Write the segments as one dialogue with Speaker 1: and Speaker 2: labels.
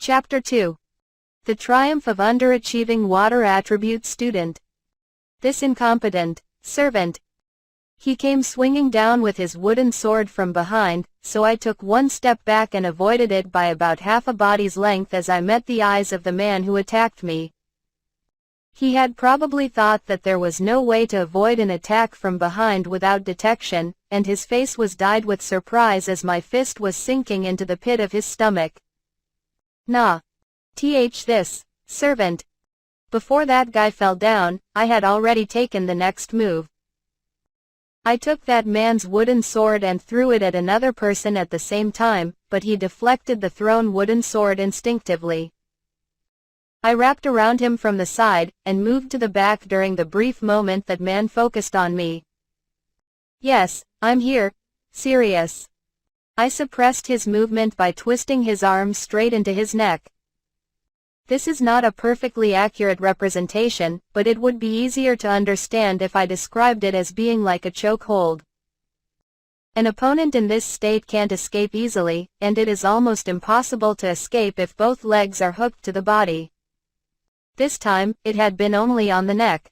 Speaker 1: Chapter 2. The Triumph of Underachieving Water Attribute Student. This incompetent servant. He came swinging down with his wooden sword from behind, so I took one step back and avoided it by about half a body's length as I met the eyes of the man who attacked me. He had probably thought that there was no way to avoid an attack from behind without detection, and his face was dyed with surprise as my fist was sinking into the pit of his stomach. Nah. This servant. Before that guy fell down, I had already taken the next move. I took that man's wooden sword and threw it at another person at the same time, but he deflected the thrown wooden sword instinctively. I wrapped around him from the side, and moved to the back during the brief moment that man focused on me. Yes, I'm here. Serious. I suppressed his movement by twisting his arms straight into his neck. This is not a perfectly accurate representation, but it would be easier to understand if I described it as being like a chokehold. An opponent in this state can't escape easily, and it is almost impossible to escape if both legs are hooked to the body. This time, it had been only on the neck.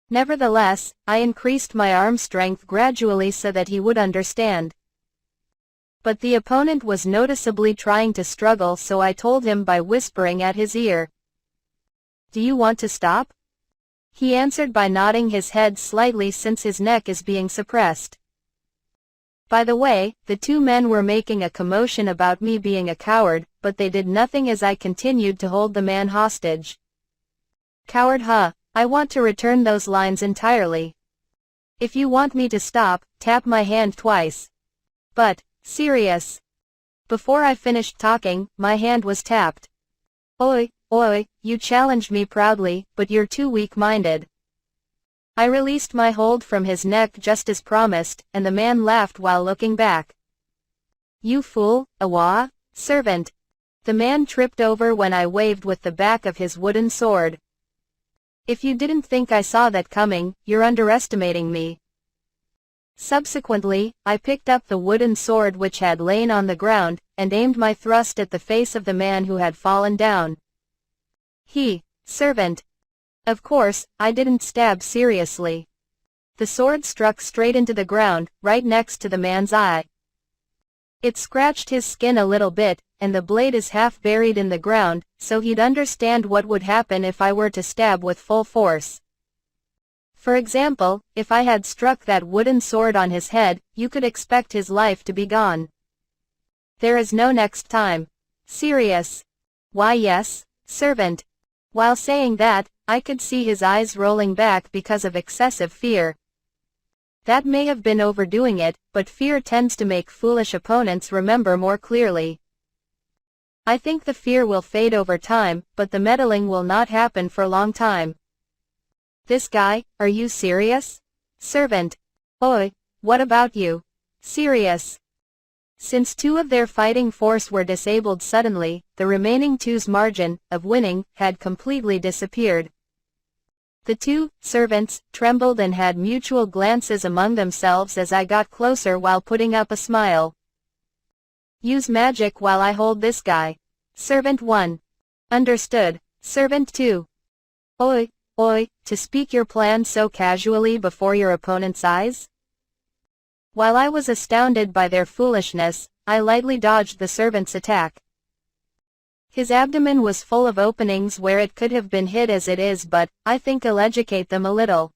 Speaker 1: Nevertheless, I increased my arm strength gradually so that he would understand. But the opponent was noticeably trying to struggle, so I told him by whispering at his ear. "Do you want to stop?" He answered by nodding his head slightly since his neck is being suppressed. By the way, the two men were making a commotion about me being a coward, but they did nothing as I continued to hold the man hostage. Coward, huh? I want to return those lines entirely. If you want me to stop, tap my hand twice. But, serious. Before I finished talking, my hand was tapped. Oi, you challenged me proudly, but you're too weak-minded. I released my hold from his neck just as promised, and the man laughed while looking back. You fool, Awa, servant. The man tripped over when I waved with the back of his wooden sword. If you didn't think I saw that coming, you're underestimating me. Subsequently, I picked up the wooden sword which had lain on the ground, and aimed my thrust at the face of the man who had fallen down. Servant. Of course, I didn't stab seriously. The sword struck straight into the ground, right next to the man's eye. It scratched his skin a little bit, and the blade is half buried in the ground, so he'd understand what would happen if I were to stab with full force. For example, if I had struck that wooden sword on his head, you could expect his life to be gone. There is no next time. Serious. Why yes, servant. While saying that, I could see his eyes rolling back because of excessive fear. That may have been overdoing it, but fear tends to make foolish opponents remember more clearly. I think the fear will fade over time, but the meddling will not happen for a long time. This guy, are you serious? Servant. Oi, what about you? Serious. Since two of their fighting force were disabled suddenly, the remaining two's margin of winning had completely disappeared. The two servants trembled and had mutual glances among themselves as I got closer while putting up a smile. Use magic while I hold this guy. Servant 1. Understood. Servant 2. Oi, to speak your plan so casually before your opponent's eyes? While I was astounded by their foolishness, I lightly dodged the servant's attack. His abdomen was full of openings where it could have been hid as it is, but I think I'll educate them a little.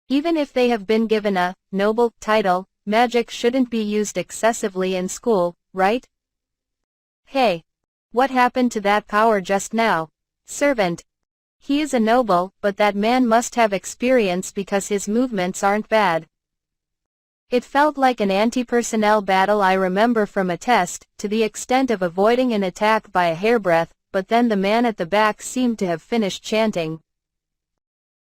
Speaker 1: Even if they have been given a noble title, magic shouldn't be used excessively in school, right? Hey. What happened to that power just now? Servant. He is a noble, but that man must have experience because his movements aren't bad. It felt like an anti-personnel battle I remember from a test, to the extent of avoiding an attack by a hairbreadth, but then the man at the back seemed to have finished chanting.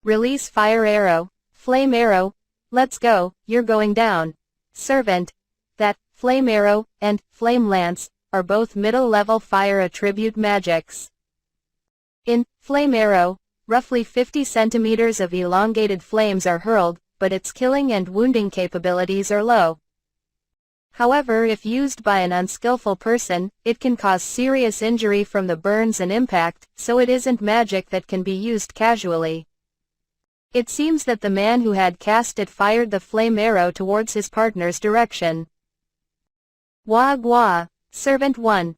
Speaker 1: Release fire arrow, flame arrow, let's go, you're going down. Servant. That, flame arrow, and flame lance, are both middle-level fire attribute magics. In flame arrow, roughly 50 centimeters of elongated flames are hurled, but its killing and wounding capabilities are low. However, if used by an unskillful person, it can cause serious injury from the burns and impact, so it isn't magic that can be used casually. It seems that the man who had cast it fired the flame arrow towards his partner's direction. Wah wah, Servant 1.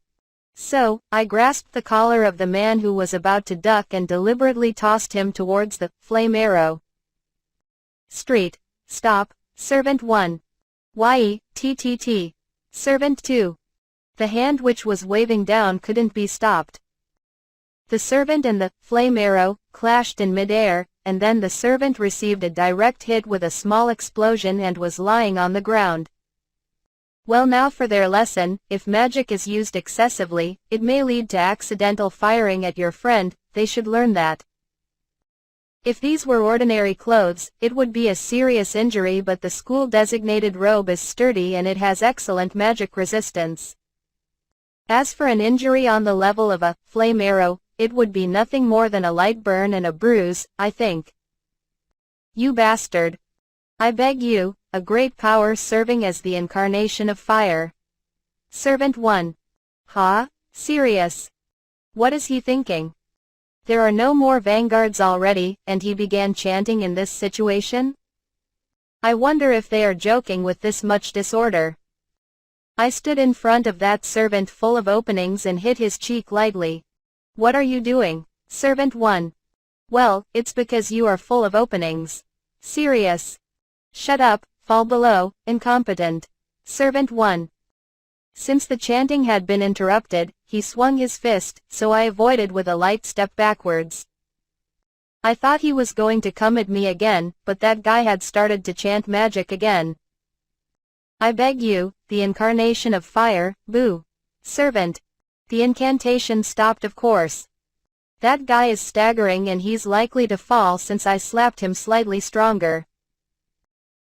Speaker 1: So, I grasped the collar of the man who was about to duck and deliberately tossed him towards the flame arrow. Street. Stop, Servant 1. Ttt. Servant 2. The hand which was waving down couldn't be stopped. The servant and the flame arrow clashed in midair, and then the servant received a direct hit with a small explosion and was lying on the ground. Well, now for their lesson: if magic is used excessively, it may lead to accidental firing at your friend. They should learn that. If these were ordinary clothes, it would be a serious injury, but the school-designated robe is sturdy and it has excellent magic resistance. As for an injury on the level of a flame arrow, it would be nothing more than a light burn and a bruise, I think. You bastard. I beg you, a great power serving as the incarnation of fire. Servant 1. Huh? Serious? What is he thinking? There are no more vanguards already, and he began chanting in this situation? I wonder if they are joking with this much disorder. I stood in front of that servant full of openings and hit his cheek lightly. What are you doing, Servant 1? Well, it's because you are full of openings. Serious? Shut up, fall below, incompetent. Servant 1. Since the chanting had been interrupted, he swung his fist, so I avoided with a light step backwards. I thought he was going to come at me again, but that guy had started to chant magic again. I beg you, the incarnation of fire, boo. Servant. The incantation stopped, of course. That guy is staggering and he's likely to fall since I slapped him slightly stronger.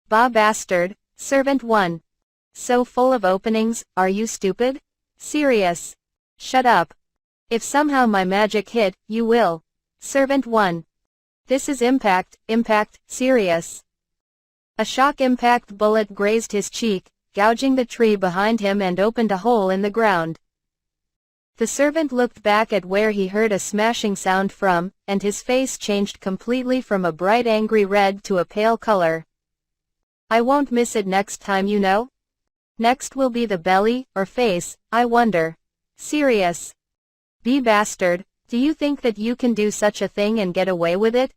Speaker 1: Bah bastard, Servant 1. So full of openings, are you stupid? Serious? Shut up. If somehow my magic hit, you will. Servant 1. This is impact, serious. A shock impact bullet grazed his cheek, gouging the tree behind him and opened a hole in the ground. The servant looked back at where he heard a smashing sound from, and his face changed completely from a bright angry red to a pale color. I won't miss it next time, you know. Next will be the belly, or face, I wonder. Serious? Be bastard, do you think that you can do such a thing and get away with it?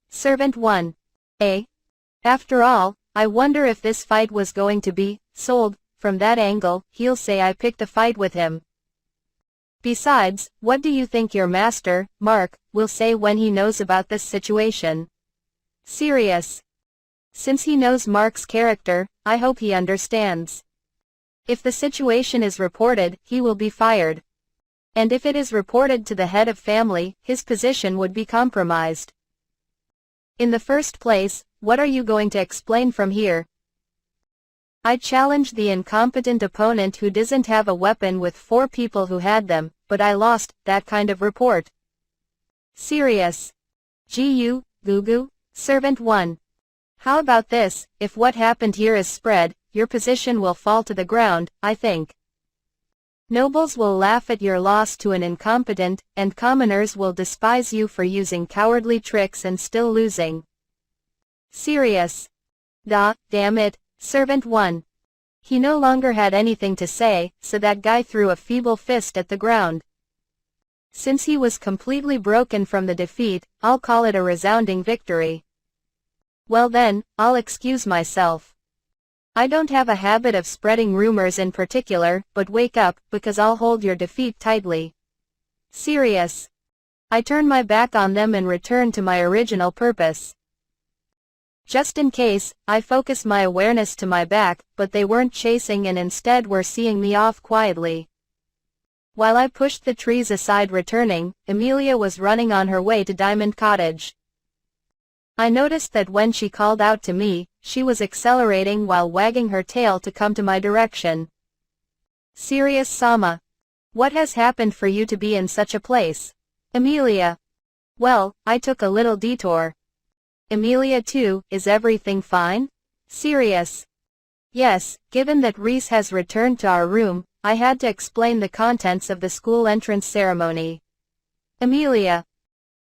Speaker 1: Servant 1. After all, I wonder if this fight was going to be sold. From that angle, he'll say I picked a fight with him. Besides, what do you think your master, Mark, will say when he knows about this situation? Serious? Since he knows Mark's character, I hope he understands. If the situation is reported, he will be fired. And if it is reported to the head of family, his position would be compromised. In the first place, what are you going to explain from here? I challenged the incompetent opponent who doesn't have a weapon with 4 people who had them, but I lost that kind of report. Serious? Gugu, Servant 1. How about this: if what happened here is spread, your position will fall to the ground, I think. Nobles will laugh at your loss to an incompetent, and commoners will despise you for using cowardly tricks and still losing. Serious? Damn it, Servant 1. He no longer had anything to say, so that guy threw a feeble fist at the ground. Since he was completely broken from the defeat, I'll call it a resounding victory. Well then, I'll excuse myself. I don't have a habit of spreading rumors in particular, but wake up, because I'll hold your defeat tightly. Serious? I turn my back on them and return to my original purpose. Just in case, I focus my awareness to my back, but they weren't chasing and instead were seeing me off quietly. While I pushed the trees aside returning, Emilia was running on her way to Diamond Cottage. I noticed that when she called out to me, she was accelerating while wagging her tail to come to my direction. Serious, Sama? What has happened for you to be in such a place? Emilia. Well, I took a little detour. Emilia too, is everything fine? Serious? Yes, given that Reese has returned to our room, I had to explain the contents of the school entrance ceremony. Amelia.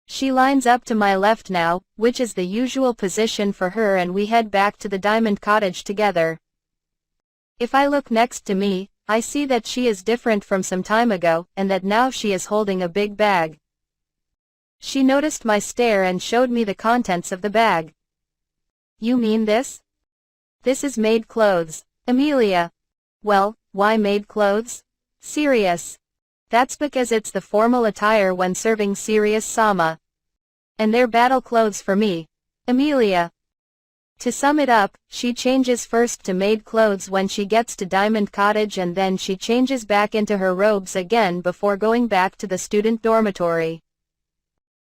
Speaker 1: She lines up to my left now, which is the usual position for her, and we head back to the Diamond Cottage together. If I look next to me, I see that she is different from some time ago, and that now she is holding a big bag. She noticed my stare and showed me the contents of the bag. You mean this? This is maid clothes, Amelia. Well, why maid clothes? Sirius. That's because it's the formal attire when serving Sirius Sama. And they're battle clothes for me, Amelia. To sum it up, she changes first to maid clothes when she gets to Diamond Cottage, and then she changes back into her robes again before going back to the student dormitory.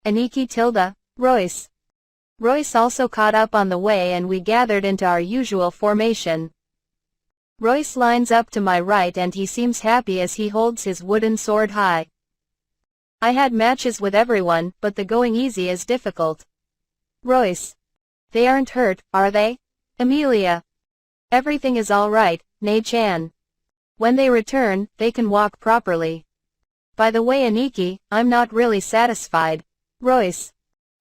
Speaker 1: Aniki Tilda, Royce. Royce also caught up on the way, and we gathered into our usual formation. Royce lines up to my right, and he seems happy as he holds his wooden sword high. I had matches with everyone, but the going easy is difficult. Royce. They aren't hurt, are they? Amelia. Everything is all right, Nei-chan. When they return, they can walk properly. By the way, Aniki, I'm not really satisfied. Royce.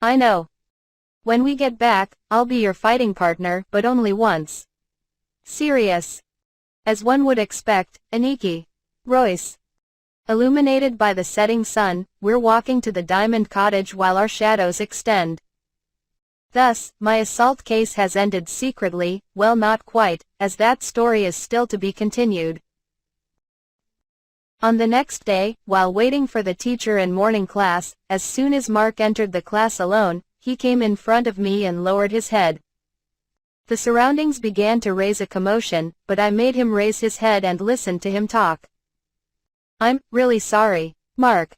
Speaker 1: I know. When we get back, I'll be your fighting partner, but only once. Sirius. As one would expect, Aniki. Royce. Illuminated by the setting sun, we're walking to the Diamond Cottage while our shadows extend. Thus, my assault case has ended secretly, well, not quite, as that story is still to be continued. On the next day, while waiting for the teacher in morning class, as soon as Mark entered the class alone, he came in front of me and lowered his head. The surroundings began to raise a commotion, but I made him raise his head and listen to him talk. I'm really sorry, Mark.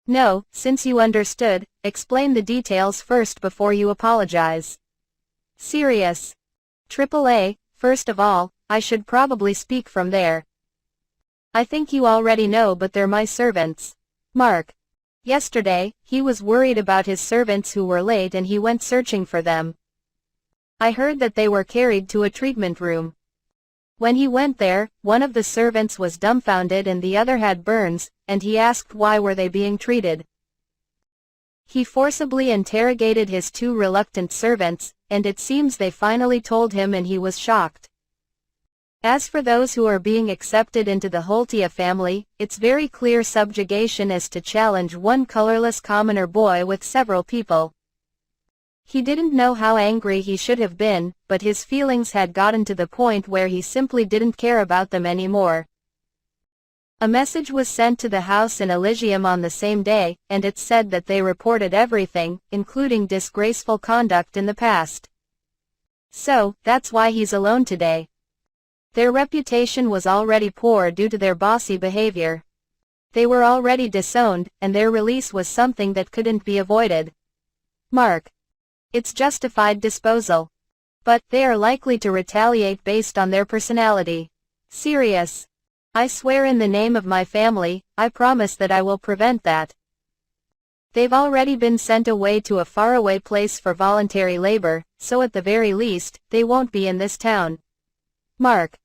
Speaker 1: No, since you understood, explain the details first before you apologize. Sirius. AAA, first of all, I should probably speak from there. I think you already know, but they're my servants. Mark. Yesterday, he was worried about his servants who were late, and he went searching for them. I heard that they were carried to a treatment room. When he went there, one of the servants was dumbfounded and the other had burns, and he asked why were they being treated. He forcibly interrogated his two reluctant servants, and it seems they finally told him, and he was shocked. As for those who are being accepted into the Holtia family, it's very clear subjugation as to challenge one colorless commoner boy with several people. He didn't know how angry he should have been, but his feelings had gotten to the point where he simply didn't care about them anymore. A message was sent to the house in Elysium on the same day, and it said that they reported everything, including disgraceful conduct in the past. So, that's why he's alone today. Their reputation was already poor due to their bossy behavior. They were already disowned, and their release was something that couldn't be avoided. Mark. It's justified disposal. But, they are likely to retaliate based on their personality. Sirius. I swear in the name of my family, I promise that I will prevent that. They've already been sent away to a faraway place for voluntary labor, so at the very least, they won't be in this town. Mark.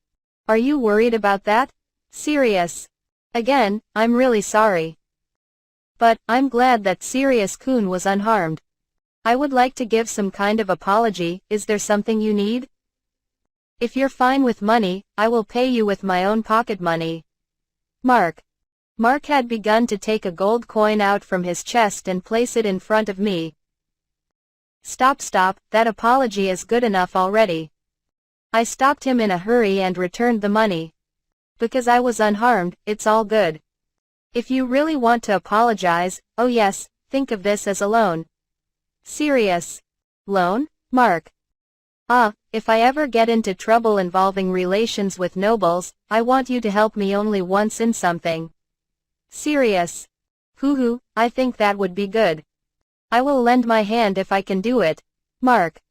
Speaker 1: Are you worried about that? Sirius. Again, I'm really sorry. But, I'm glad that Sirius-kun was unharmed. I would like to give some kind of apology. Is there something you need? If you're fine with money, I will pay you with my own pocket money. Mark. Mark had begun to take a gold coin out from his chest and place it in front of me. Stop, that apology is good enough already. I stopped him in a hurry and returned the money. Because I was unharmed, it's all good. If you really want to apologize, oh yes, think of this as a loan. Sirius. Loan? Mark. If I ever get into trouble involving relations with nobles, I want you to help me only once in something. Sirius. Hoo, I think that would be good. I will lend my hand if I can do it. Mark.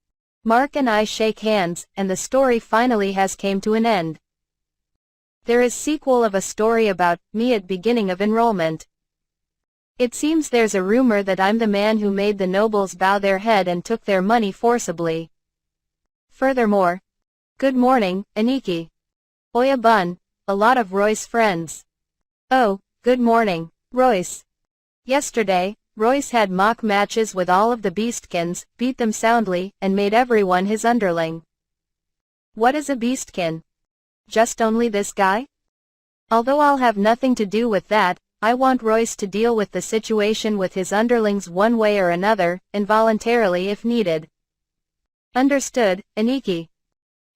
Speaker 1: Mark and I shake hands, and the story finally has came to an end. There is sequel of a story about me at beginning of enrollment. It seems there's a rumor that I'm the man who made the nobles bow their head and took their money forcibly. Furthermore, Good morning, Aniki. Oya Bun, a lot of Roy's friends. Oh, good morning, Royce. Yesterday, Royce had mock matches with all of the Beastkins, beat them soundly, and made everyone his underling. What is a Beastkin? Just only this guy? Although I'll have nothing to do with that, I want Royce to deal with the situation with his underlings one way or another, involuntarily if needed. Understood, Aniki.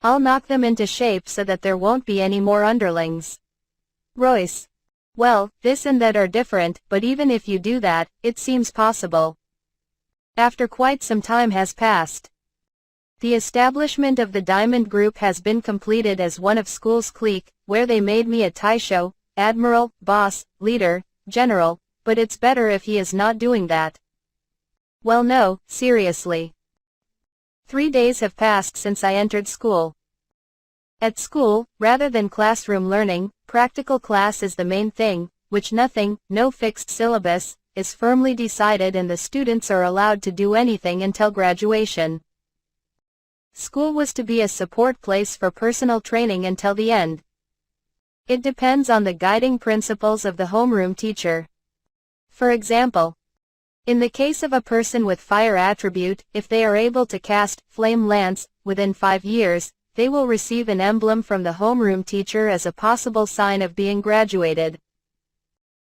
Speaker 1: I'll knock them into shape so that there won't be any more underlings. Royce. Well, this and that are different, but even if you do that, it seems possible. After quite some time has passed. The establishment of the Diamond Group has been completed as one of school's clique, where they made me a Taisho, admiral, boss, leader, general, but it's better if he is not doing that. Well no, seriously. 3 days have passed since I entered school. At school, rather than classroom learning, practical class is the main thing, which nothing, no fixed syllabus, is firmly decided and the students are allowed to do anything until graduation. School was to be a support place for personal training until the end. It depends on the guiding principles of the homeroom teacher. For example, in the case of a person with fire attribute, if they are able to cast Flame Lance within 5 years, they will receive an emblem from the homeroom teacher as a possible sign of being graduated.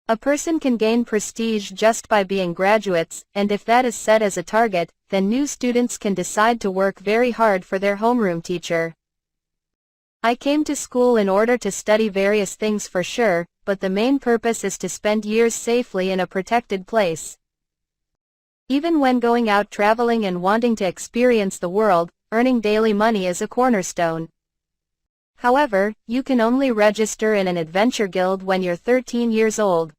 Speaker 1: A person can gain prestige just by being graduates, and if that is set as a target, then new students can decide to work very hard for their homeroom teacher. I came to school in order to study various things for sure, but the main purpose is to spend years safely in a protected place. Even when going out traveling and wanting to experience the world, earning daily money is a cornerstone. However, you can only register in an adventure guild when you're 13 years old.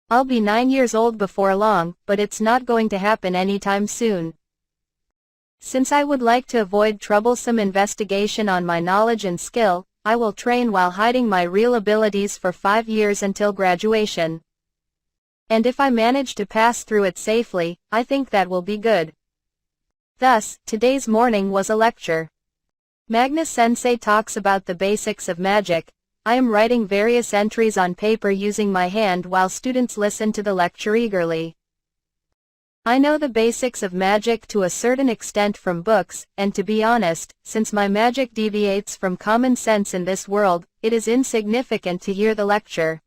Speaker 1: I'll be 9 years old before long, but it's not going to happen anytime soon. Since I would like to avoid troublesome investigation on my knowledge and skill, I will train while hiding my real abilities for 5 years until graduation. And if I manage to pass through it safely, I think that will be good. Thus, today's morning was a lecture. Magnus Sensei talks about the basics of magic. I am writing various entries on paper using my hand while students listen to the lecture eagerly. I know the basics of magic to a certain extent from books, and to be honest, since my magic deviates from common sense in this world, it is insignificant to hear the lecture.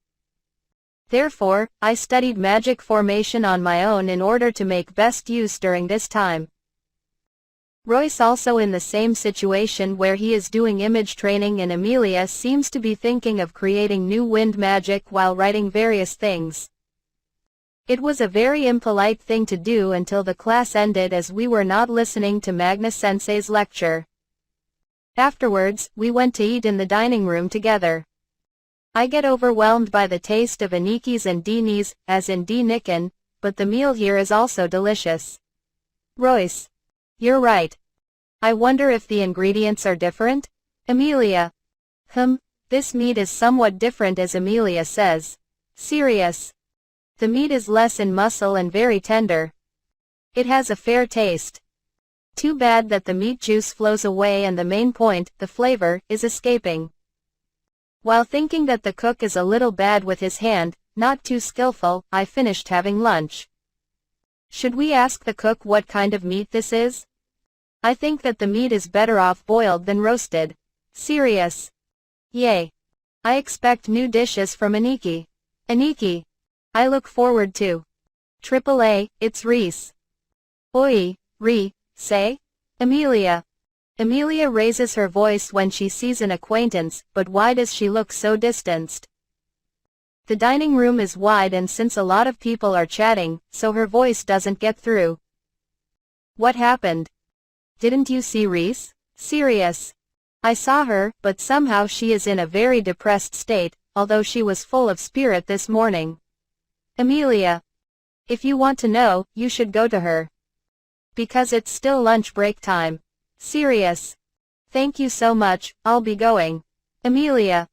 Speaker 1: Therefore, I studied magic formation on my own in order to make best use during this time. Royce also in the same situation where he is doing image training and Amelia seems to be thinking of creating new wind magic while writing various things. It was a very impolite thing to do until the class ended as we were not listening to Magnus Sensei's lecture. Afterwards, we went to eat in the dining room together. I get overwhelmed by the taste of Aniki's and Dini's, as in D-Nicken, but the meal here is also delicious. Royce. You're right. I wonder if the ingredients are different? Amelia. This meat is somewhat different as Amelia says. Serious. The meat is less in muscle and very tender. It has a fair taste. Too bad that the meat juice flows away and the main point, the flavor, is escaping. While thinking that the cook is a little bad with his hand, not too skillful, I finished having lunch. Should we ask the cook what kind of meat this is? I think that the meat is better off boiled than roasted. Serious. Yay. I expect new dishes from Aniki. Aniki. I look forward to. AAA, it's Reese. Oi, say? Amelia. Amelia raises her voice when she sees an acquaintance, but why does she look so distanced? The dining room is wide and since a lot of people are chatting, so her voice doesn't get through. What happened? Didn't you see Reese? Serious. I saw her, but somehow she is in a very depressed state, although she was full of spirit this morning. Amelia. If you want to know, you should go to her. Because it's still lunch break time. Serious. Thank you so much, I'll be going. Amelia.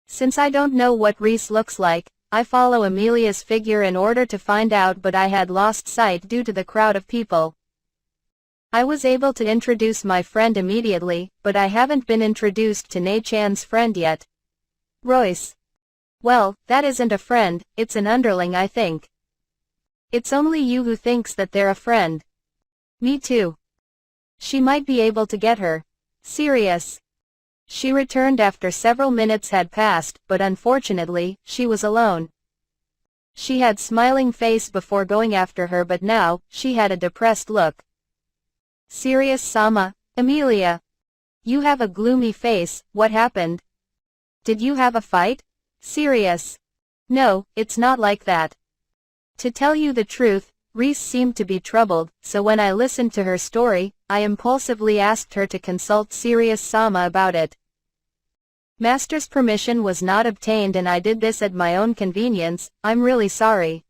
Speaker 1: Since I don't know what Reese looks like, I follow Amelia's figure in order to find out but I had lost sight due to the crowd of people. I was able to introduce my friend immediately, but I haven't been introduced to Nei-chan's friend yet. Royce. Well, that isn't a friend, it's an underling I think. It's only you who thinks that they're a friend. Me too. She might be able to get her. Serious. She returned after several minutes had passed, but unfortunately, she was alone. She had smiling face before going after her, but now, she had a depressed look. Serious-sama, Emilia. You have a gloomy face, what happened? Did you have a fight? Serious. No, it's not like that. To tell you the truth, Reese seemed to be troubled, so when I listened to her story, I impulsively asked her to consult Serious-sama about it. Master's permission was not obtained and I did this at my own convenience, I'm really sorry.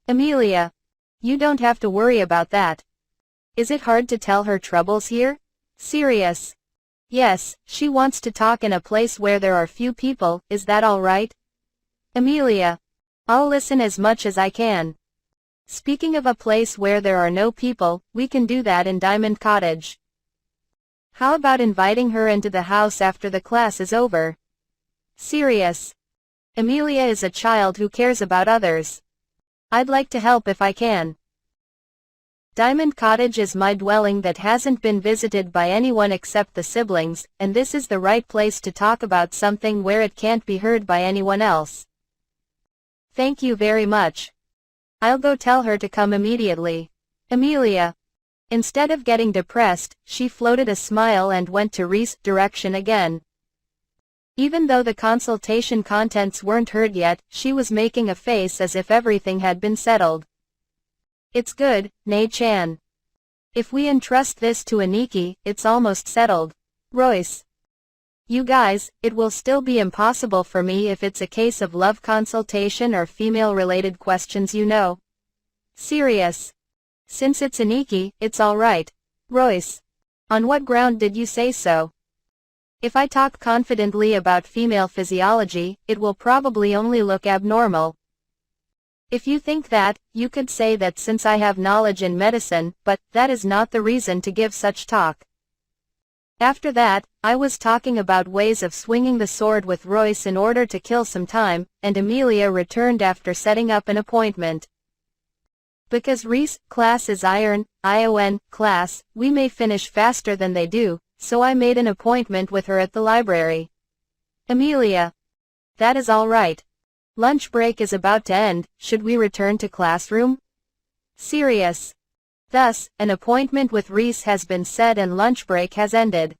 Speaker 1: Emilia. You don't have to worry about that. Is it hard to tell her troubles here? Serious. Yes, she wants to talk in a place where there are few people, is that all right? Emilia. I'll listen as much as I can. Speaking of a place where there are no people, we can do that in Diamond Cottage. How about inviting her into the house after the class is over? Serious. Emilia is a child who cares about others. I'd like to help if I can. Diamond Cottage is my dwelling that hasn't been visited by anyone except the siblings, and this is the right place to talk about something where it can't be heard by anyone else. Thank you very much. I'll go tell her to come immediately. Emilia. Instead of getting depressed, she floated a smile and went to Reese's direction again. Even though the consultation contents weren't heard yet, she was making a face as if everything had been settled. It's good, Nei-chan. If we entrust this to Aniki, it's almost settled. Royce. You guys, it will still be impossible for me if it's a case of love consultation or female-related questions, you know. Serious. Since it's Aniki, it's alright. Royce. On what ground did you say so? If I talk confidently about female physiology, it will probably only look abnormal. If you think that, you could say that since I have knowledge in medicine, but that is not the reason to give such talk. After that, I was talking about ways of swinging the sword with Royce in order to kill some time, and Emilia returned after setting up an appointment. Because Reese class is ION class, we may finish faster than they do, so I made an appointment with her at the library. Emilia. That is all right. Lunch break is about to end, should we return to classroom? Serious. Thus, an appointment with Reese has been set and lunch break has ended.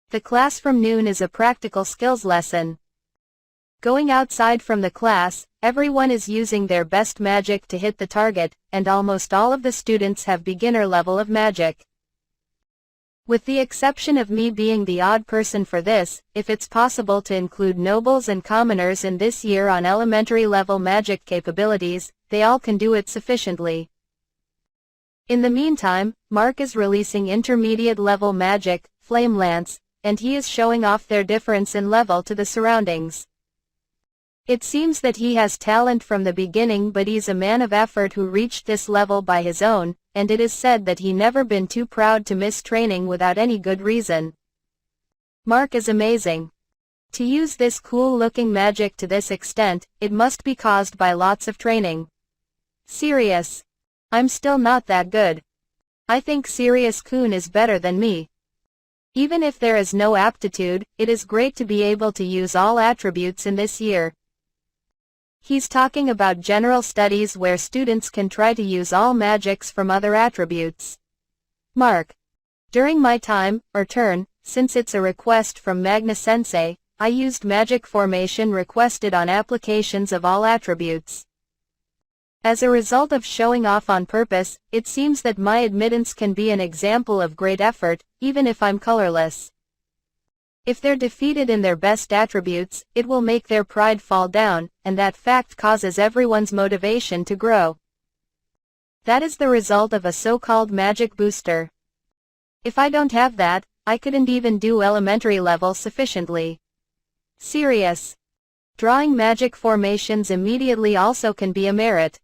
Speaker 1: The class from noon is a practical skills lesson. Going outside from the class, everyone is using their best magic to hit the target, and almost all of the students have beginner level of magic. With the exception of me being the odd person for this, if it's possible to include nobles and commoners in this year on elementary level magic capabilities, they all can do it sufficiently. In the meantime, Mark is releasing intermediate level magic, Flame Lance, and he is showing off their difference in level to the surroundings. It seems that he has talent from the beginning, but he's a man of effort who reached this level by his own, and it is said that he never been too proud to miss training without any good reason. Mark is amazing. To use this cool-looking magic to this extent, it must be caused by lots of training. Serious. I'm still not that good. I think Serious-kun is better than me. Even if there is no aptitude, it is great to be able to use all attributes in this year. He's talking about general studies where students can try to use all magics from other attributes. Mark. During my time, or turn, since it's a request from Magna-sensei, I used magic formation requested on applications of all attributes. As a result of showing off on purpose, it seems that my admittance can be an example of great effort, even if I'm colorless. If they're defeated in their best attributes, it will make their pride fall down, and that fact causes everyone's motivation to grow. That is the result of a so-called magic booster. If I don't have that, I couldn't even do elementary level sufficiently. Serious. Drawing magic formations immediately also can be a merit.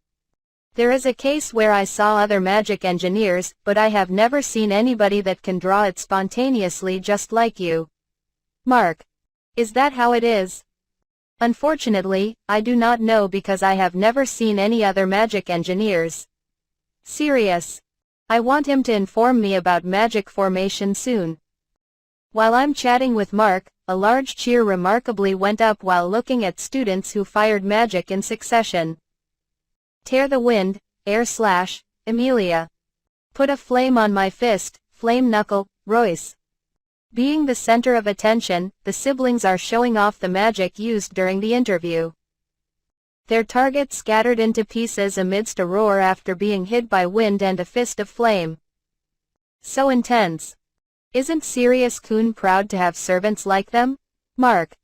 Speaker 1: There is a case where I saw other magic engineers, but I have never seen anybody that can draw it spontaneously just like you. Mark. Is that how it is? Unfortunately, I do not know because I have never seen any other magic engineers. Sirius. I want him to inform me about magic formation soon. While I'm chatting with Mark, a large cheer remarkably went up while looking at students who fired magic in succession. Tear the wind, air slash, Amelia. Put a flame on my fist, flame knuckle, Royce. Being the center of attention, the siblings are showing off the magic used during the interview. Their target scattered into pieces amidst a roar after being hit by wind and a fist of flame. So intense. Isn't Sirius Coon proud to have servants like them? Mark.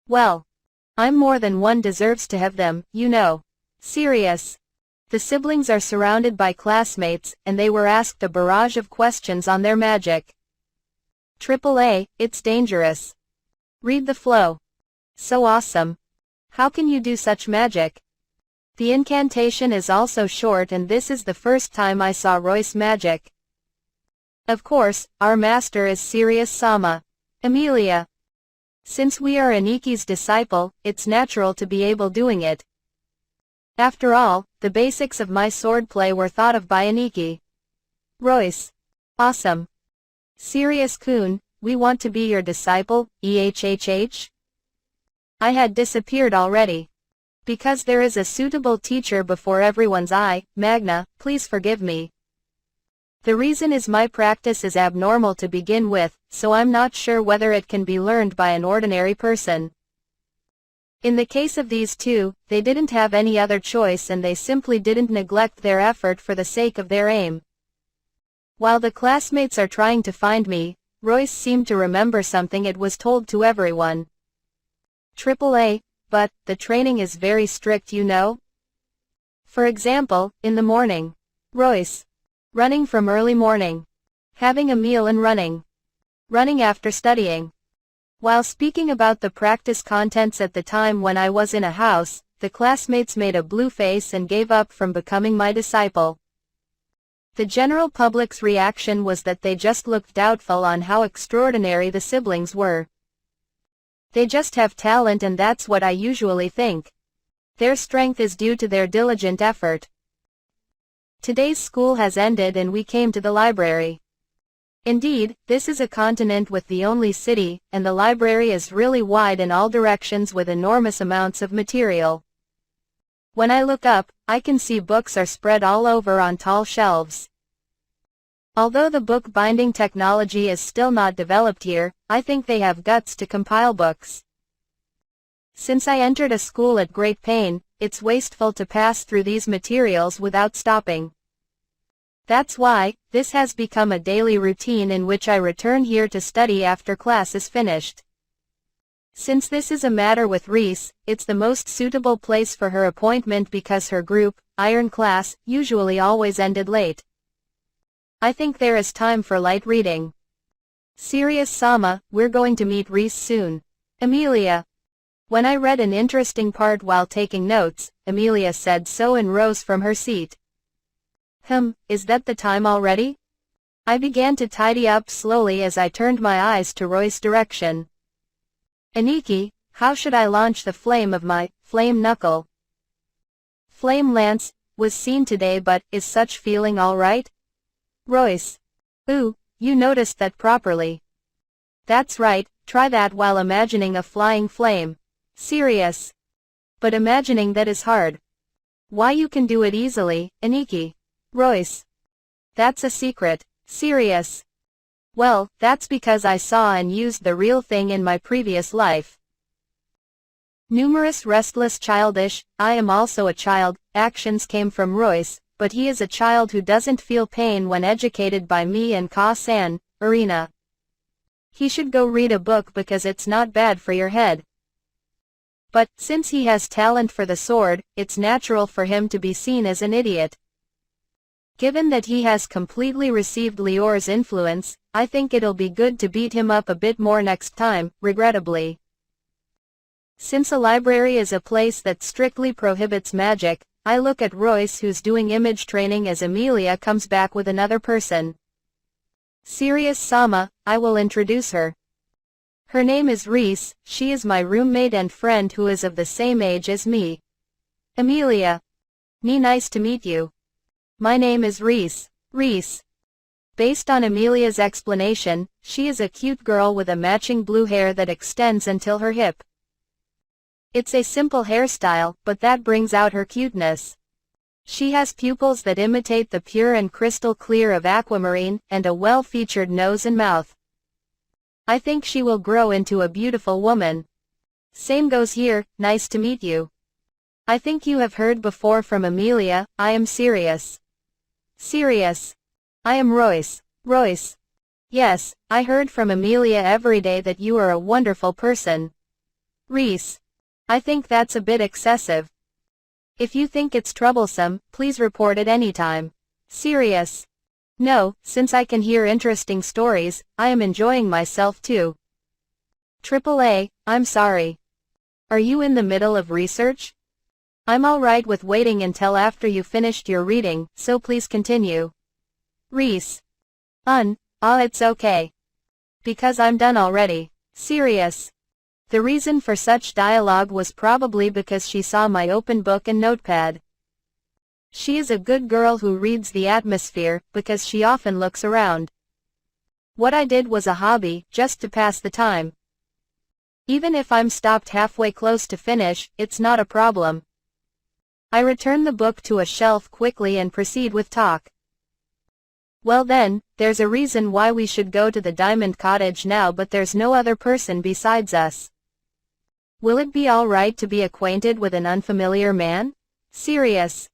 Speaker 1: Well. I'm more than one deserves to have them, you know. Sirius. The siblings are surrounded by classmates, and they were asked a barrage of questions on their magic. AAA, it's dangerous. Read the flow. So awesome. How can you do such magic? The incantation is also short and this is the first time I saw Royce magic. Of course, our master is Sirius Sama. Amelia. Since we are Aniki's disciple, it's natural to be able doing it. After all, the basics of my swordplay were thought of by Aniki. Royce. Awesome. Sirius Coon, we want to be your disciple, EHHH? I had disappeared already. Because there is a suitable teacher before everyone's eye, Magna, please forgive me. The reason is my practice is abnormal to begin with, so I'm not sure whether it can be learned by an ordinary person. In the case of these two, they didn't have any other choice and they simply didn't neglect their effort for the sake of their aim. While the classmates are trying to find me, Royce seemed to remember something it was told to everyone. AAA, but, the training is very strict you know? For example, in the morning. Royce. Running from early morning. Having a meal and running. Running after studying. While speaking about the practice contents at the time when I was in a house, the classmates made a blue face and gave up from becoming my disciple. The general public's reaction was that they just looked doubtful on how extraordinary the siblings were. They just have talent and that's what I usually think. Their strength is due to their diligent effort. Today's school has ended and we came to the library. Indeed, this is a continent with the only city, and the library is really wide in all directions with enormous amounts of material. When I look up, I can see books are spread all over on tall shelves. Although the book binding technology is still not developed here, I think they have guts to compile books. Since I entered a school at great pain, it's wasteful to pass through these materials without stopping. That's why, this has become a daily routine in which I return here to study after class is finished. Since this is a matter with Reese, it's the most suitable place for her appointment because her group, Iron Class, usually always ended late. I think there is time for light reading. Sirius Sama, we're going to meet Reese soon. Amelia. When I read an interesting part while taking notes, Amelia said so and rose from her seat. Is that the time already? I began to tidy up slowly as I turned my eyes to Royce's direction. Aniki, how should I launch the flame of my flame knuckle? Flame lance was seen today but is such feeling all right? Royce. Ooh, you noticed that properly. That's right, try that while imagining a flying flame. Sirius. But imagining that is hard. Why you can do it easily, Aniki. Royce. That's a secret. Sirius. Well, that's because I saw and used the real thing in my previous life. Numerous restless childish, I am also a child, actions came from Royce, but he is a child who doesn't feel pain when educated by me and Ka-san, Arena. He should go read a book because it's not bad for your head. But, since he has talent for the sword, it's natural for him to be seen as an idiot. Given that he has completely received Lior's influence, I think it'll be good to beat him up a bit more next time, regrettably. Since a library is a place that strictly prohibits magic, I look at Royce, who's doing image training, as Emilia comes back with another person. Serious Sama, I will introduce her. Her name is Reese, she is my roommate and friend who is of the same age as me. Emilia. Nice to meet you. My name is Reese. Reese. Based on Emilia's explanation, she is a cute girl with a matching blue hair that extends until her hip. It's a simple hairstyle, but that brings out her cuteness. She has pupils that imitate the pure and crystal clear of aquamarine, and a well-featured nose and mouth. I think she will grow into a beautiful woman. Same goes here, nice to meet you. I think you have heard before from Emilia, I am Sirius. Sirius. I am Royce. Royce. Yes, I heard from Emilia every day that you are a wonderful person. Reese. I think that's a bit excessive. If you think it's troublesome, please report it anytime. Sirius. No, since I can hear interesting stories, I am enjoying myself too. AAA, I'm sorry. Are you in the middle of research? I'm alright with waiting until after you finished your reading, so please continue. Reese. It's okay. Because I'm done already. Sirius. The reason for such dialogue was probably because she saw my open book and notepad. She is a good girl who reads the atmosphere, because she often looks around. What I did was a hobby, just to pass the time. Even if I'm stopped halfway close to finish, it's not a problem. I return the book to a shelf quickly and proceed with talk. Well then, there's a reason why we should go to the Diamond Cottage now, but there's no other person besides us. Will it be alright to be acquainted with an unfamiliar man? Sirius.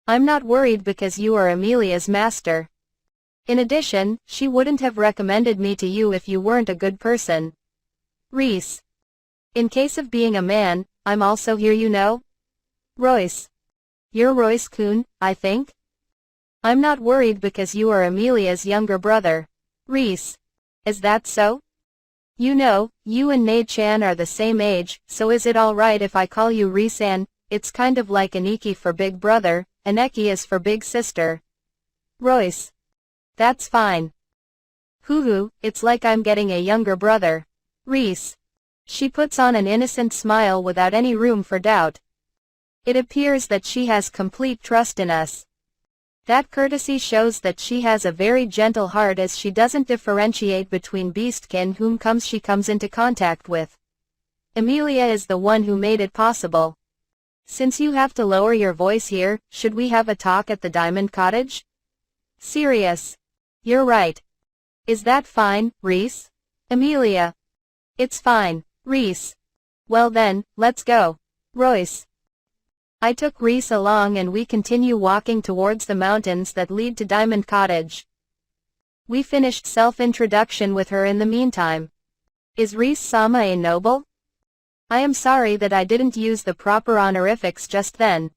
Speaker 1: I'm not worried because you are Emilia's master. In addition, she wouldn't have recommended me to you if you weren't a good person. Reese. In case of being a man, I'm also here, you know? Royce. You're Royce-kun, I think? I'm not worried because you are Emilia's younger brother. Reese. Is that so? You know, you and Nei-chan are the same age, so is it alright if I call you Reese-an? It's kind of like Aniki for big brother, and Eki is for big sister. Royce. That's fine. Hoo-hoo, it's like I'm getting a younger brother. Reese. She puts on an innocent smile without any room for doubt. It appears that she has complete trust in us. That courtesy shows that she has a very gentle heart, as she doesn't differentiate between beastkin whom she comes into contact with. Emilia is the one who made it possible. Since you have to lower your voice here, should we have a talk at the Diamond Cottage? Sirius. You're right. Is that fine, Reese? Emilia. It's fine, Reese. Well then, let's go. Royce. I took Reese along and we continue walking towards the mountains that lead to Diamond Cottage. We finished self-introduction with her in the meantime. Is Reese-sama a noble? I am sorry that I didn't use the proper honorifics just then.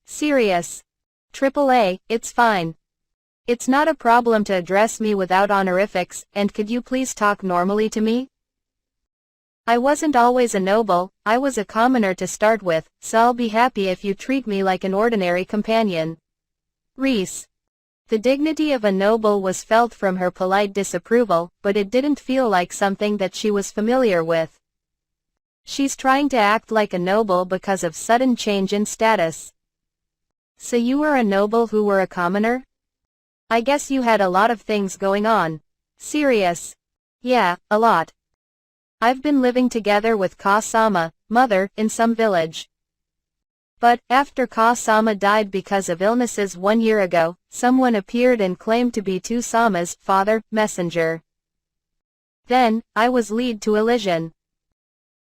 Speaker 1: Sirius. AAA, it's fine. It's not a problem to address me without honorifics, and could you please talk normally to me? I wasn't always a noble, I was a commoner to start with, so I'll be happy if you treat me like an ordinary companion. Reese. The dignity of a noble was felt from her polite disapproval, but it didn't feel like something that she was familiar with. She's trying to act like a noble because of sudden change in status. So you were a noble who were a commoner? I guess you had a lot of things going on. Sirius. Yeah, a lot. I've been living together with Ka-sama, mother, in some village. But, after Ka-sama died because of illnesses 1 year ago, someone appeared and claimed to be Two-sama's father, messenger. Then, I was led to Elysian.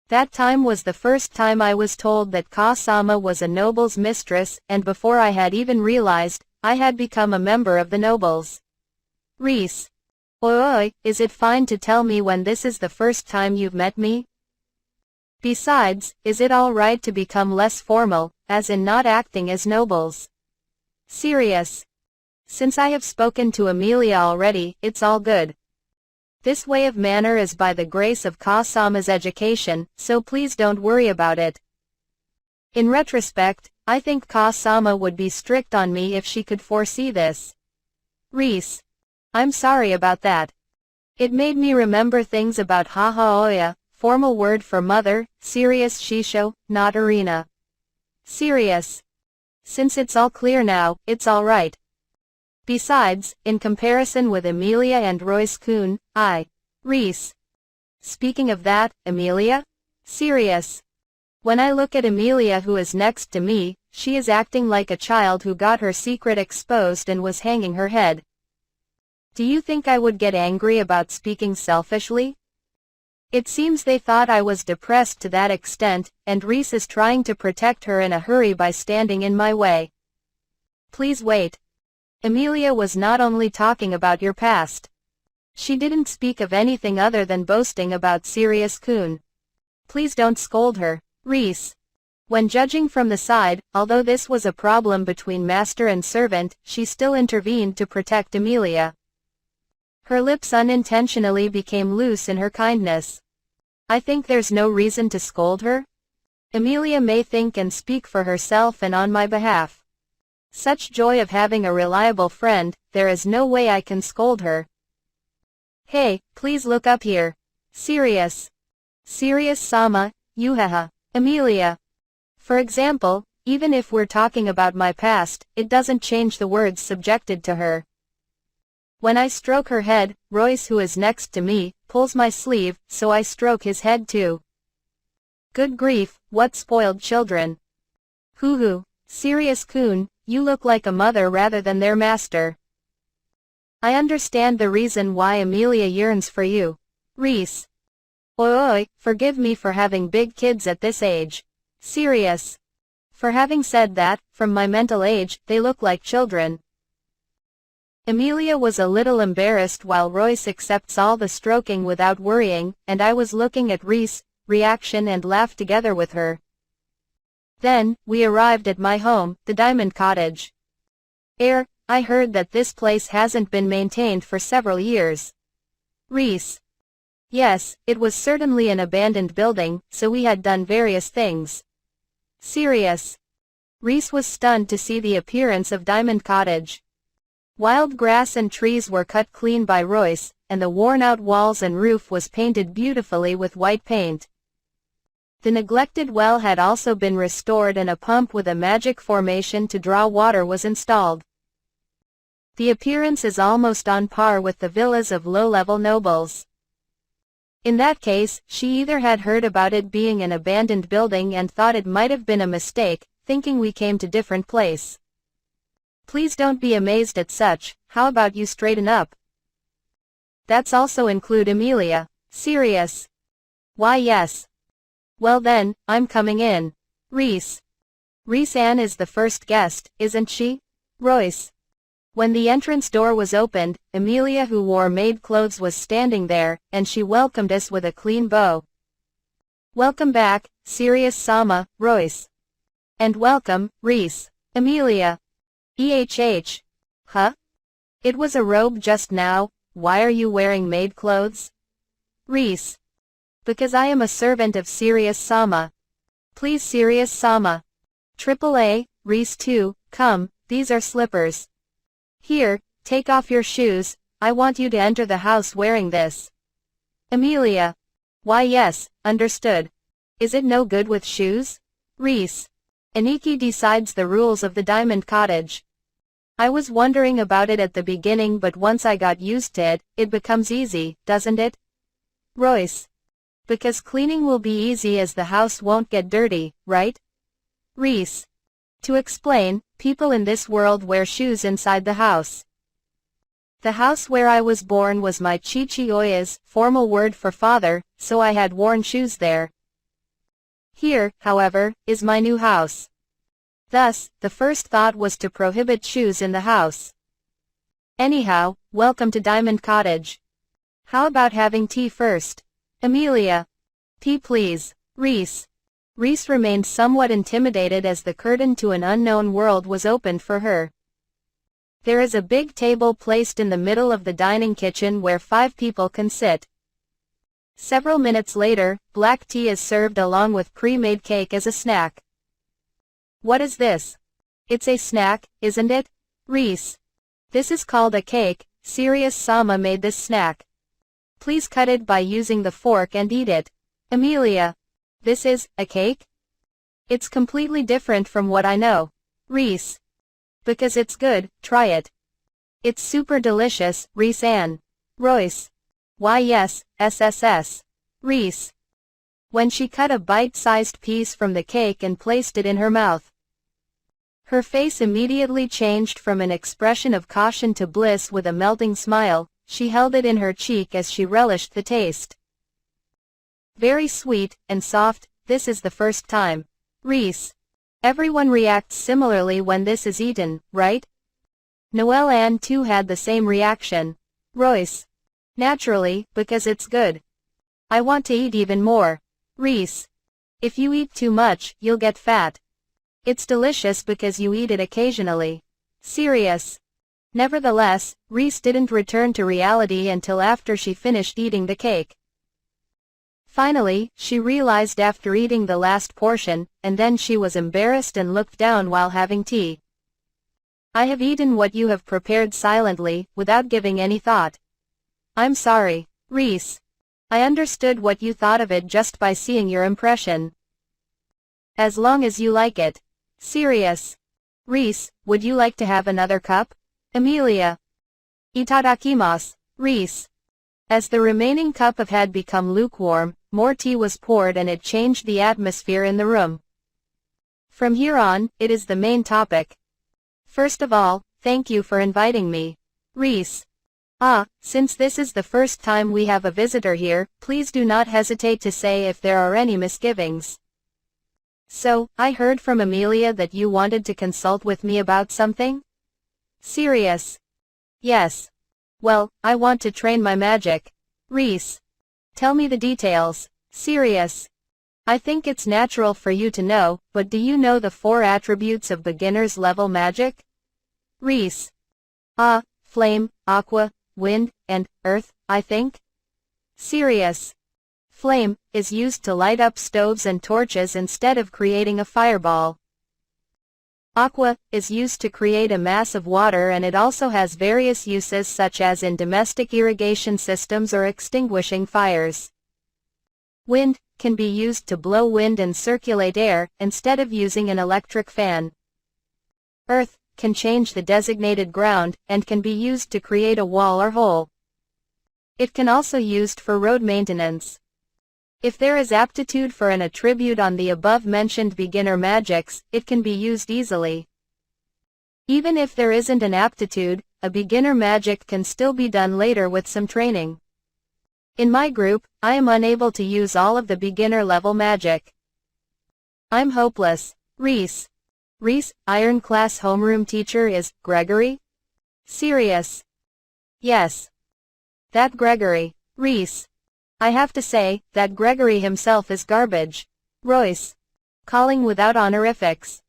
Speaker 1: That time was the first time I was told that Ka-sama was a noble's mistress, and before I had even realized, I had become a member of the nobles. Reese. Oi, is it fine to tell me when this is the first time you've met me? Besides, is it alright to become less formal, as in not acting as nobles? Sirius. Since I have spoken to Emilia already, it's all good. This way of manner is by the grace of Ka-sama's education, so please don't worry about it. In retrospect, I think Ka-sama would be strict on me if she could foresee this. Reese. I'm sorry about that. It made me remember things about Hahaoya, formal word for mother, serious shisho, not arena. Serious. Since it's all clear now, it's all right. Besides, in comparison with Emilia and Royce-kun, Reese. Speaking of that, Emilia? Serious. When I look at Emilia who is next to me, she is acting like a child who got her secret exposed and was hanging her head. Do you think I would get angry about speaking selfishly? It seems they thought I was depressed to that extent, and Reese is trying to protect her in a hurry by standing in my way. Please wait. Emilia was not only talking about your past. She didn't speak of anything other than boasting about Sirius-kun. Please don't scold her, Reese. When judging from the side, although this was a problem between master and servant, she still intervened to protect Emilia. Her lips unintentionally became loose in her kindness. I think there's no reason to scold her. Emilia may think and speak for herself and on my behalf. Such joy of having a reliable friend, there is no way I can scold her. Hey, please look up here. Serious. Serious-sama, Yuhaha. Emilia. For example, even if we're talking about my past, it doesn't change the words subjected to her. When I stroke her head, Royce, who is next to me, pulls my sleeve, so I stroke his head too. Good grief, what spoiled children. Hoo-hoo. Sirius-kun, you look like a mother rather than their master. I understand the reason why Emilia yearns for you. Reese. Oi, forgive me for having big kids at this age. Serious. For having said that, from my mental age, they look like children. Emilia was a little embarrassed while Royce accepts all the stroking without worrying, and I was looking at Reese, reaction and laughed together with her. Then, we arrived at my home, the Diamond Cottage. I heard that this place hasn't been maintained for several years. Reese. Yes, it was certainly an abandoned building, so we had done various things. Serious. Reese was stunned to see the appearance of Diamond Cottage. Wild grass and trees were cut clean by Royce, and the worn-out walls and roof was painted beautifully with white paint. The neglected well had also been restored and a pump with a magic formation to draw water was installed. The appearance is almost on par with the villas of low-level nobles. In that case, she either had heard about it being an abandoned building and thought it might have been a mistake, thinking we came to different place. Please don't be amazed at such, how about you straighten up? That's also include Emilia. Serious. Why yes. Well then, I'm coming in. Reese. Reese-Ann is the first guest, isn't she? Royce. When the entrance door was opened, Emilia, who wore maid clothes, was standing there, and she welcomed us with a clean bow. Welcome back, Sirius-sama, Royce. And welcome, Reese. Emilia. Huh? It was a robe just now, why are you wearing maid clothes? Reese. Because I am a servant of Sirius-sama. Please Sirius-sama. AAA, Reese too, come, these are slippers. Here, take off your shoes, I want you to enter the house wearing this. Emilia. Why yes, understood. Is it no good with shoes? Reese. Aniki decides the rules of the Diamond Cottage. I was wondering about it at the beginning, but once I got used to it, it becomes easy, doesn't it? Royce. Because cleaning will be easy as the house won't get dirty, right? Reese. To explain, people in this world wear shoes inside the house. The house where I was born was my Chichi-oya's, formal word for father, so I had worn shoes there. Here, however, is my new house. Thus, the first thought was to prohibit shoes in the house. Anyhow, welcome to Diamond Cottage. How about having tea first? Emilia. Tea please. Reese. Reese remained somewhat intimidated as the curtain to an unknown world was opened for her. There is a big table placed in the middle of the dining kitchen where 5 people can sit. Several minutes later, black tea is served along with pre-made cake as a snack. What is this? It's a snack, isn't it? Reese. This is called a cake. Sirius Sama made this snack. Please cut it by using the fork and eat it. Amelia. This is a cake? It's completely different from what I know. Reese. Because it's good, try it. It's super delicious, Reese Ann. Royce. Why yes, SSS. Reese. When she cut a bite-sized piece from the cake and placed it in her mouth, her face immediately changed from an expression of caution to bliss with a melting smile. She held it in her cheek as she relished the taste. Very sweet and soft. This is the first time. Reese. Everyone reacts similarly when this is eaten, right? Noelle Ann too had the same reaction. Royce. Naturally, because it's good. I want to eat even more. Reese. If you eat too much, you'll get fat. It's delicious because you eat it occasionally. Sirius. Nevertheless, Reese didn't return to reality until after she finished eating the cake. Finally, she realized after eating the last portion, and then she was embarrassed and looked down while having tea. I have eaten what you have prepared silently, without giving any thought. I'm sorry, Reese. I understood what you thought of it just by seeing your impression. As long as you like it. Sirius. Reese, would you like to have another cup? Amelia. Itadakimasu, Reese. As the remaining cup had become lukewarm, more tea was poured and it changed the atmosphere in the room. From here on, it is the main topic. First of all, thank you for inviting me. Reese. Since this is the first time we have a visitor here, please do not hesitate to say if there are any misgivings. So, I heard from Amelia that you wanted to consult with me about something? Sirius. Yes. Well, I want to train my magic. Reese. Tell me the details. Sirius. I think it's natural for you to know, but do you know the 4 attributes of beginner's level magic? Reese. Flame, aqua, wind, and earth, I think? Sirius. Flame is used to light up stoves and torches instead of creating a fireball. Aqua is used to create a mass of water, and it also has various uses such as in domestic irrigation systems or extinguishing fires. Wind can be used to blow wind and circulate air, instead of using an electric fan. Earth can change the designated ground, and can be used to create a wall or hole. It can also used for road maintenance. If there is aptitude for an attribute on the above-mentioned beginner magics, it can be used easily. Even if there isn't an aptitude, a beginner magic can still be done later with some training. In my group, I am unable to use all of the beginner-level magic. I'm hopeless. Reese. Reese, Iron Class homeroom teacher is Gregory? Sirius. Yes. That Gregory. Reese. I have to say, that Gregory himself is garbage. Royce. Calling without honorifics.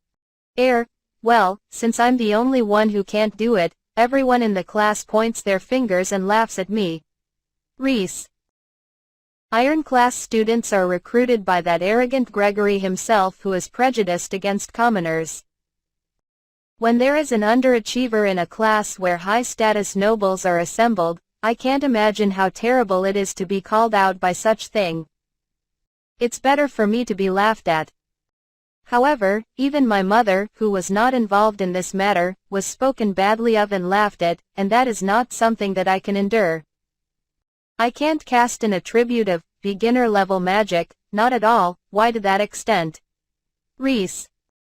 Speaker 1: Well, since I'm the only one who can't do it, everyone in the class points their fingers and laughs at me. Reese. Iron Class students are recruited by that arrogant Gregory himself who is prejudiced against commoners. When there is an underachiever in a class where high-status nobles are assembled, I can't imagine how terrible it is to be called out by such thing. It's better for me to be laughed at. However, even my mother, who was not involved in this matter, was spoken badly of and laughed at, and that is not something that I can endure. I can't cast an attribute of beginner-level magic, not at all. Why to that extent? Reese.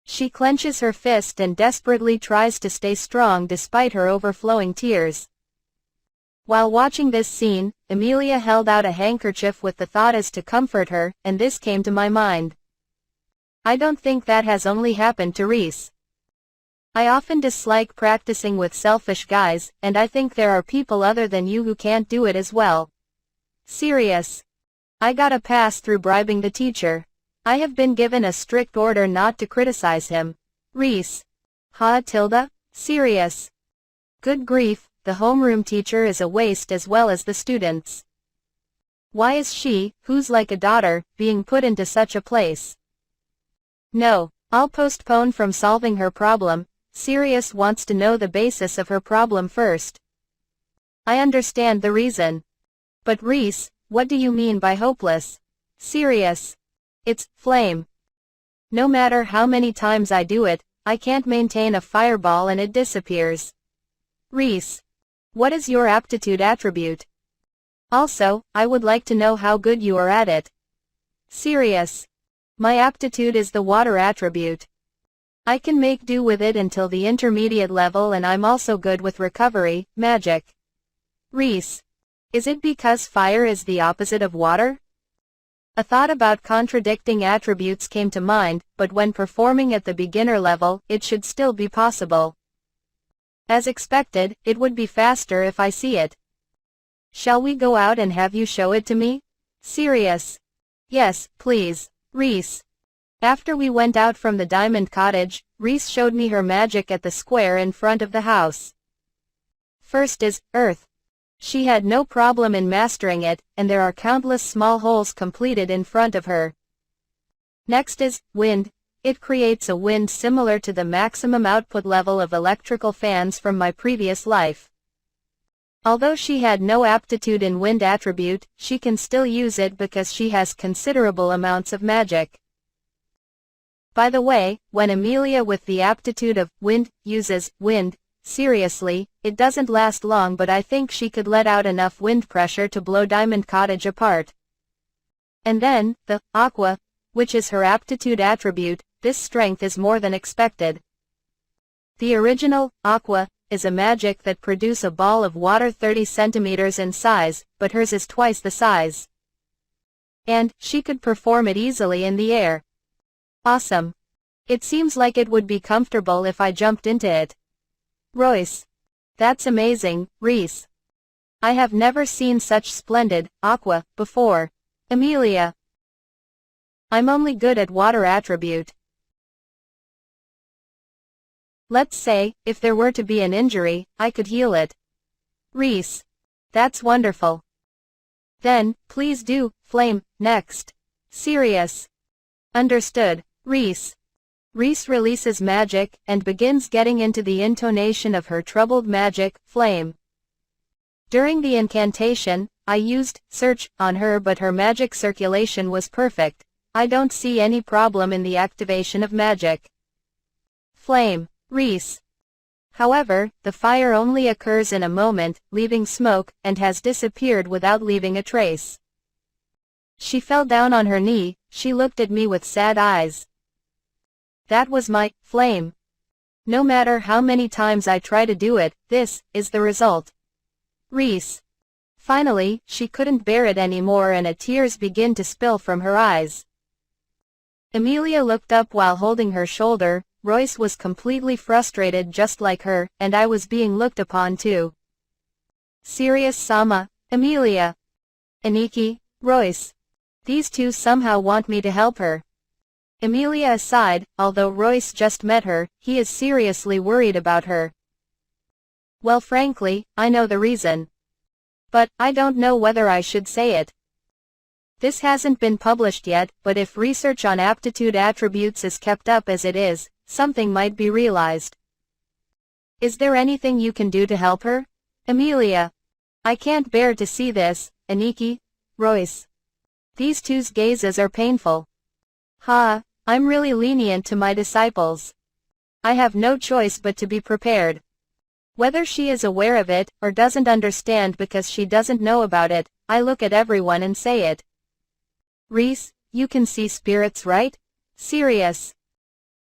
Speaker 1: She clenches her fist and desperately tries to stay strong despite her overflowing tears. While watching this scene, Amelia held out a handkerchief with the thought as to comfort her, and this came to my mind. I don't think that has only happened to Reese. I often dislike practicing with selfish guys, and I think there are people other than you who can't do it as well. Sirius. I got a pass through bribing the teacher. I have been given a strict order not to criticize him. Reese. Tilda? Sirius. Good grief. The homeroom teacher is a waste as well as the students. Why is she, who's like a daughter, being put into such a place? No, I'll postpone from solving her problem. Sirius wants to know the basis of her problem first. I understand the reason. But Reese, what do you mean by hopeless? Sirius. It's flame. No matter how many times I do it, I can't maintain a fireball and it disappears. Reese. What is your aptitude attribute? Also, I would like to know how good you are at it. Sirius. My aptitude is the water attribute. I can make do with it until the intermediate level, and I'm also good with recovery, magic. Reese. Is it because fire is the opposite of water? A thought about contradicting attributes came to mind, but when performing at the beginner level, it should still be possible. As expected, it would be faster if I see it. Shall we go out and have you show it to me? Sirius. Yes, please. Reese. After we went out from the Diamond Cottage, Reese showed me her magic at the square in front of the house. First is earth. She had no problem in mastering it, and there are countless small holes completed in front of her. Next is wind. It creates a wind similar to the maximum output level of electrical fans from my previous life. Although she had no aptitude in wind attribute, she can still use it because she has considerable amounts of magic. By the way, when Amelia with the aptitude of wind uses wind, seriously, it doesn't last long, but I think she could let out enough wind pressure to blow Diamond Cottage apart. And then, the aqua, which is her aptitude attribute, this strength is more than expected. The original, aqua, is a magic that produce a ball of water 30 centimeters in size, but hers is twice the size. And, she could perform it easily in the air. Awesome. It seems like it would be comfortable if I jumped into it. Royce. That's amazing, Reese. I have never seen such splendid aqua before. Amelia. I'm only good at water attribute. Let's say, if there were to be an injury, I could heal it. Reese. That's wonderful. Then, please do, flame, next. Sirius. Understood, Reese. Reese releases magic, and begins getting into the intonation of her troubled magic, flame. During the incantation, I used search on her, but her magic circulation was perfect. I don't see any problem in the activation of magic. Flame. Reese. However, the fire only occurs in a moment, leaving smoke, and has disappeared without leaving a trace. She fell down on her knee. She looked at me with sad eyes. That was my flame. No matter how many times I try to do it, this is the result. Reese. Finally, she couldn't bear it anymore, and tears began to spill from her eyes. Amelia looked up while holding her shoulder. Royce was completely frustrated just like her, and I was being looked upon too. Sirius-sama, Amelia. Aniki, Royce. These two somehow want me to help her. Amelia aside, although Royce just met her, he is seriously worried about her. Well, frankly, I know the reason. But, I don't know whether I should say it. This hasn't been published yet, but if research on aptitude attributes is kept up as it is, something might be realized. Is there anything you can do to help her? Amelia. I can't bear to see this, Aniki, Royce. These two's gazes are painful. Ha, I'm really lenient to my disciples. I have no choice but to be prepared. Whether she is aware of it, or doesn't understand because she doesn't know about it, I look at everyone and say it. Reese, you can see spirits, right? Sirius.